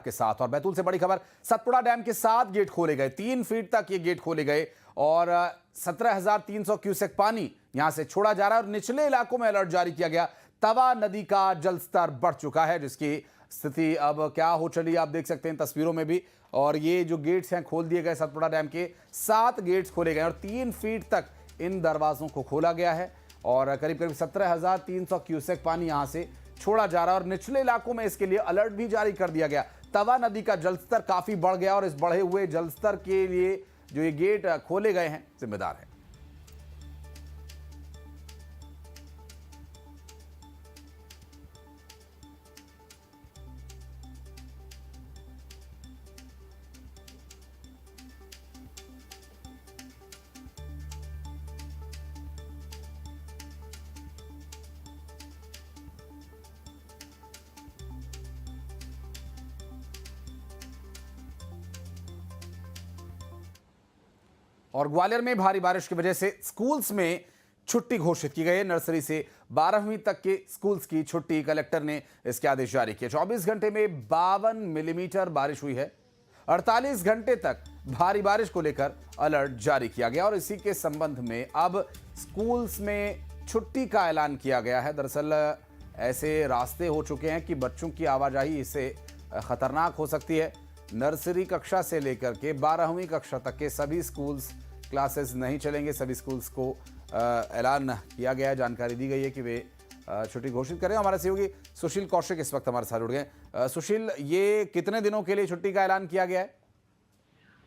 के साथ। और बैतूल से बड़ी खबर, सतपुड़ा डैम के 7 गेट खोले गए, 3 फीट तक ये गेट खोले गए और 17,300 क्यूसेक पानी यहां से छोड़ा जा रहा है और निचले इलाकों में अलर्ट जारी किया गया। तवा नदी का जलस्तर बढ़ चुका है, जिसकी स्थिति अब क्या हो चली आप देख सकते हैं तस्वीरों में भी। और ये जो गेट्स हैं खोल दिए गए, सतपुड़ा डैम के 7 गेट्स खोले गए और 3 फीट तक इन दरवाजों को खोला गया है और करीब करीब 17,300 क्यूसेक पानी यहां से छोड़ा जा रहा है और निचले इलाकों में इसके लिए अलर्ट भी जारी कर दिया गया। तवा नदी का जलस्तर काफी बढ़ गया और इस बढ़े हुए जलस्तर के लिए जो ये गेट खोले गए हैं जिम्मेदार है। और ग्वालियर में भारी बारिश की वजह से स्कूल्स में छुट्टी घोषित की गई है। नर्सरी से 12वीं तक के स्कूल्स की छुट्टी कलेक्टर ने इसके आदेश जारी किए। 24 घंटे में 52 मिलीमीटर बारिश हुई है। 48 घंटे तक भारी बारिश को लेकर अलर्ट जारी किया गया और इसी के संबंध में अब स्कूल्स में छुट्टी का ऐलान किया गया है। दरअसल ऐसे रास्ते हो चुके हैं कि बच्चों की आवाजाही इससे खतरनाक हो सकती है। नर्सरी कक्षा से लेकर के 12वीं कक्षा तक के सभी स्कूल्स क्लासेस नहीं चलेंगे। सभी स्कूल्स को ऐलान किया गया है, जानकारी दी गई है कि वे छुट्टी घोषित करें। हमारे सहयोगी सुशील कौशिक इस वक्त हमारे साथ जुड़ गए। सुशील, ये कितने दिनों के लिए छुट्टी का ऐलान किया गया है?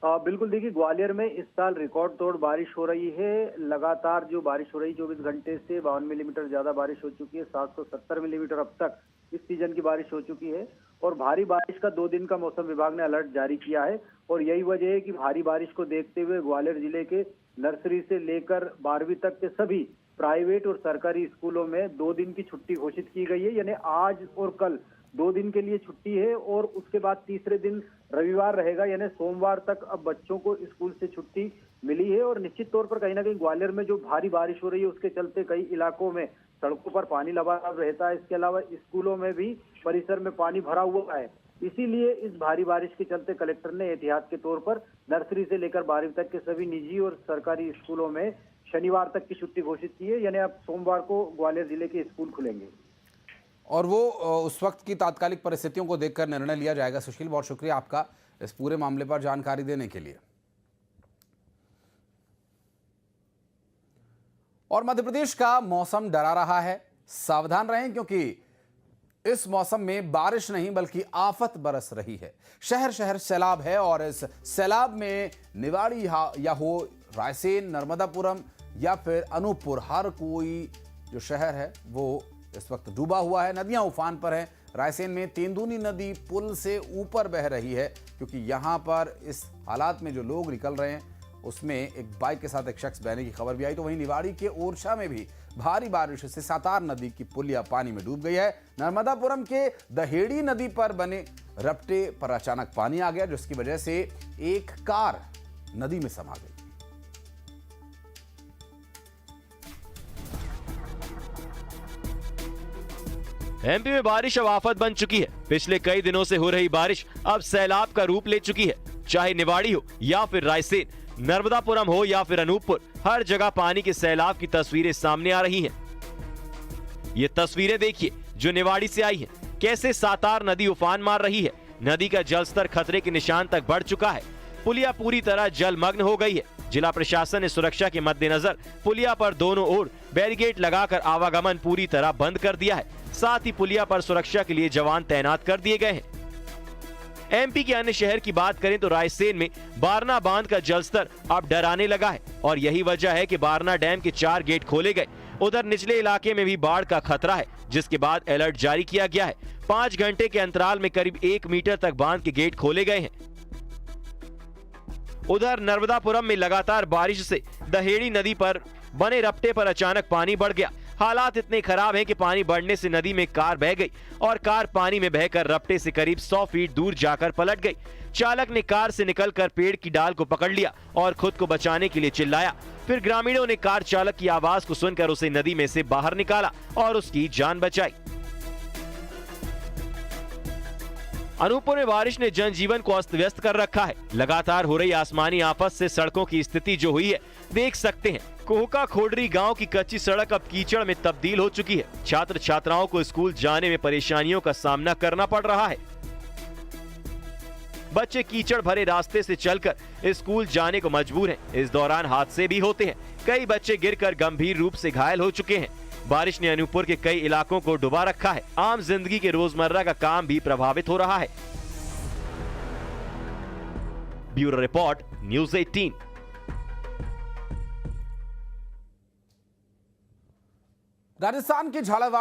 बिल्कुल, देखिए ग्वालियर में इस साल रिकॉर्ड तोड़ बारिश हो रही है। लगातार जो बारिश हो रही है 24 घंटे से 52 मिलीमीटर ज्यादा बारिश हो चुकी है। 770 मिलीमीटर अब तक इस सीजन की बारिश हो चुकी है और भारी बारिश का 2 दिन का मौसम विभाग ने अलर्ट जारी किया है। और यही वजह है कि भारी बारिश को देखते हुए ग्वालियर जिले के नर्सरी से लेकर 12वीं तक के सभी प्राइवेट और सरकारी स्कूलों में 2 दिन की छुट्टी घोषित की गई है। यानी आज और कल 2 दिन के लिए छुट्टी है और उसके बाद तीसरे दिन रविवार रहेगा। यानी सोमवार तक अब बच्चों को स्कूल से छुट्टी मिली है। और निश्चित तौर पर कहीं ना कहीं ग्वालियर में जो भारी बारिश हो रही है उसके चलते कई इलाकों में सड़कों पर पानी लबालब रहता है। इसके अलावा स्कूलों में भी परिसर में पानी भरा हुआ है। इसीलिए इस भारी बारिश के चलते कलेक्टर ने एहतियात के तौर पर नर्सरी से लेकर 12वीं तक के सभी निजी और सरकारी स्कूलों में शनिवार तक की छुट्टी घोषित की है। यानी अब सोमवार को ग्वालियर जिले के स्कूल खुलेंगे और वो उस वक्त की तात्कालिक परिस्थितियों को देखकर निर्णय लिया जाएगा। सुशील, बहुत शुक्रिया आपका इस पूरे मामले पर जानकारी देने के लिए। और मध्य प्रदेश का मौसम डरा रहा है, सावधान रहें क्योंकि इस मौसम में बारिश नहीं बल्कि आफत बरस रही है। शहर शहर सैलाब है और इस सैलाब में निवाड़ी या हो रायसेन, नर्मदापुरम या फिर अनूपपुर, हर कोई जो शहर है वो इस वक्त डूबा हुआ है। नदियां उफान पर हैं। रायसेन में तेंदुनी नदी पुल से ऊपर बह रही है क्योंकि यहां पर इस हालात में जो लोग निकल रहे हैं उसमें एक बाइक के साथ एक शख्स बहने की खबर भी आई। तो वहीं निवाड़ी के ओरछा में भी भारी बारिश से सातार नदी की पुलिया पानी में डूब गई है। नर्मदापुरम के दहेड़ी नदी पर बने रपटे पर अचानक पानी आ गया जिसकी वजह से एक कार नदी में समा गई। एमपी में बारिश अब आफत बन चुकी है। पिछले कई दिनों से हो रही बारिश अब सैलाब का रूप ले चुकी है। चाहे निवाड़ी हो या फिर रायसेन, नर्मदापुरम हो या फिर अनूपपुर, हर जगह पानी के सैलाब की तस्वीरें सामने आ रही हैं। ये तस्वीरें देखिए जो निवाड़ी से आई हैं। कैसे सातार नदी उफान मार रही है। नदी का जलस्तर खतरे के निशान तक बढ़ चुका है। पुलिया पूरी तरह जलमग्न हो गई है। जिला प्रशासन ने सुरक्षा के मद्देनजर पुलिया पर दोनों ओर बैरिकेड लगाकर आवागमन पूरी तरह बंद कर दिया है। साथ ही पुलिया पर सुरक्षा के लिए जवान तैनात कर दिए गए हैं। एमपी के अन्य शहर की बात करें तो रायसेन में बारना बांध का जलस्तर अब डराने लगा है और यही वजह है कि बारना डैम के 4 गेट खोले गए। उधर निचले इलाके में भी बाढ़ का खतरा है जिसके बाद अलर्ट जारी किया गया है। 5 घंटे के अंतराल में करीब 1 मीटर तक बांध के गेट खोले गए हैं। उधर नर्मदापुरम में लगातार बारिश से दहेड़ी नदी पर बने रपटे पर अचानक पानी बढ़ गया। हालात इतने खराब हैं कि पानी बढ़ने से नदी में कार बह गई और कार पानी में बहकर रपटे से करीब 100 फीट दूर जाकर पलट गई। चालक ने कार से निकलकर पेड़ की डाल को पकड़ लिया और खुद को बचाने के लिए चिल्लाया। फिर ग्रामीणों ने कार चालक की आवाज को सुनकर उसे नदी में से बाहर निकाला और उसकी जान बचाई। अनूपपुर में बारिश ने जनजीवन को अस्त व्यस्त कर रखा है। लगातार हो रही आसमानी आफत से सड़कों की स्थिति जो हुई है देख सकते हैं। कोहका खोडरी गांव की कच्ची सड़क अब कीचड़ में तब्दील हो चुकी है। छात्र छात्राओं को स्कूल जाने में परेशानियों का सामना करना पड़ रहा है। बच्चे कीचड़ भरे रास्ते से चलकर स्कूल जाने को मजबूर हैं। इस दौरान हादसे भी होते हैं। कई बच्चे गिरकर गंभीर रूप से घायल हो चुके हैं। बारिश ने अनूपपुर के कई इलाकों को डुबा रखा है। आम जिंदगी के रोजमर्रा का काम भी प्रभावित हो रहा है। Bureau report, news 18। राजस्थान के झालावाड़